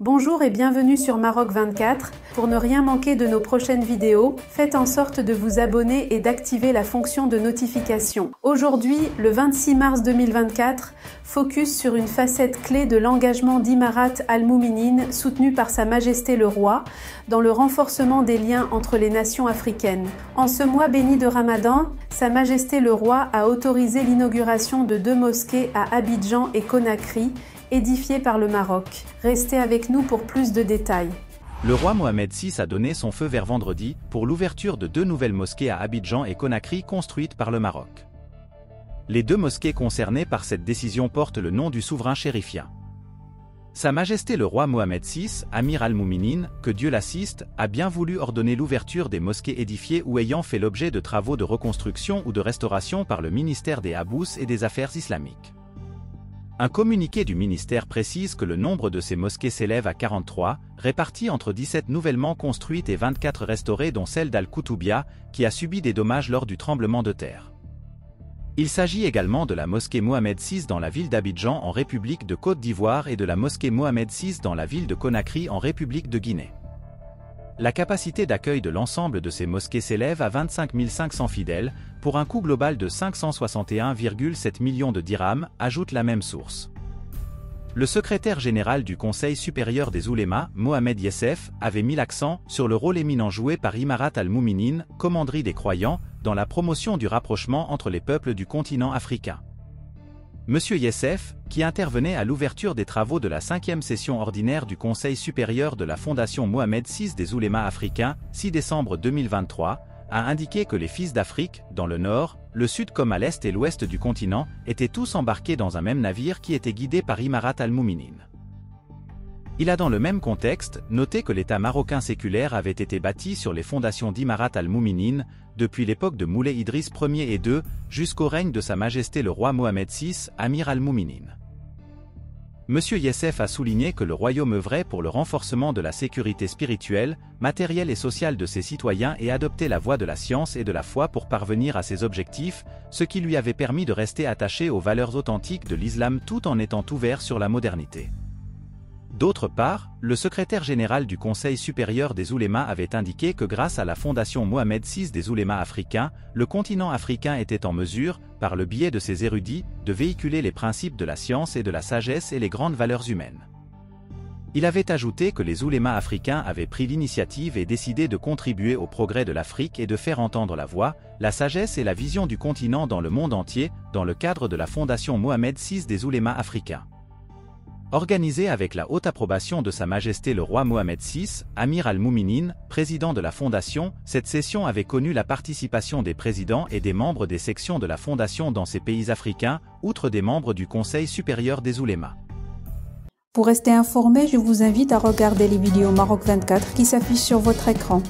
Bonjour et bienvenue sur Maroc 24. Pour ne rien manquer de nos prochaines vidéos, faites en sorte de vous abonner et d'activer la fonction de notification. Aujourd'hui, le 26 mars 2024, focus sur une facette clé de l'engagement d'Imarat Al-Mouminin, soutenu par Sa Majesté le Roi, dans le renforcement des liens entre les nations africaines. En ce mois béni de Ramadan, Sa Majesté le Roi a autorisé l'inauguration de 2 mosquées à Abidjan et Conakry, édifié par le Maroc. Restez avec nous pour plus de détails. Le roi Mohamed VI a donné son feu vert vendredi pour l'ouverture de 2 nouvelles mosquées à Abidjan et Conakry construites par le Maroc. Les 2 mosquées concernées par cette décision portent le nom du souverain chérifien. Sa Majesté le roi Mohamed VI, Amir al-Mouminin, que Dieu l'assiste, a bien voulu ordonner l'ouverture des mosquées édifiées ou ayant fait l'objet de travaux de reconstruction ou de restauration par le ministère des Habous et des Affaires islamiques. Un communiqué du ministère précise que le nombre de ces mosquées s'élève à 43, réparties entre 17 nouvellement construites et 24 restaurées dont celle d'Al-Koutoubia, qui a subi des dommages lors du tremblement de terre. Il s'agit également de la mosquée Mohamed VI dans la ville d'Abidjan en République de Côte d'Ivoire et de la mosquée Mohamed VI dans la ville de Conakry en République de Guinée. La capacité d'accueil de l'ensemble de ces mosquées s'élève à 25 500 fidèles, pour un coût global de 561,7 millions de dirhams, ajoute la même source. Le secrétaire général du Conseil supérieur des oulémas, Mohamed Yessef, avait mis l'accent sur le rôle éminent joué par Imarat Al-Mouminin, commanderie des croyants, dans la promotion du rapprochement entre les peuples du continent africain. Monsieur Yessef, qui intervenait à l'ouverture des travaux de la 5e session ordinaire du Conseil supérieur de la Fondation Mohamed VI des oulémas africains, 6 décembre 2023, a indiqué que les fils d'Afrique, dans le nord, le sud comme à l'est et l'ouest du continent, étaient tous embarqués dans un même navire qui était guidé par Imarat Al-Mouminin. Il a dans le même contexte noté que l'État marocain séculaire avait été bâti sur les fondations d'Imarat Al-Mouminin, depuis l'époque de Moulay Idriss Ier et II, jusqu'au règne de Sa Majesté le roi Mohamed VI, Amir Al-Mouminin. Monsieur Yessef a souligné que le royaume œuvrait pour le renforcement de la sécurité spirituelle, matérielle et sociale de ses citoyens et adoptait la voie de la science et de la foi pour parvenir à ses objectifs, ce qui lui avait permis de rester attaché aux valeurs authentiques de l'islam tout en étant ouvert sur la modernité. D'autre part, le secrétaire général du Conseil supérieur des oulémas avait indiqué que grâce à la fondation Mohamed VI des oulémas africains, le continent africain était en mesure, par le biais de ses érudits, de véhiculer les principes de la science et de la sagesse et les grandes valeurs humaines. Il avait ajouté que les oulémas africains avaient pris l'initiative et décidé de contribuer au progrès de l'Afrique et de faire entendre la voix, la sagesse et la vision du continent dans le monde entier, dans le cadre de la fondation Mohamed VI des oulémas africains. Organisée avec la haute approbation de Sa Majesté le roi Mohamed VI, Amir Al-Mouminin, président de la Fondation, cette session avait connu la participation des présidents et des membres des sections de la Fondation dans ces pays africains, outre des membres du Conseil supérieur des oulémas. Pour rester informé, je vous invite à regarder les vidéos Maroc 24 qui s'affichent sur votre écran.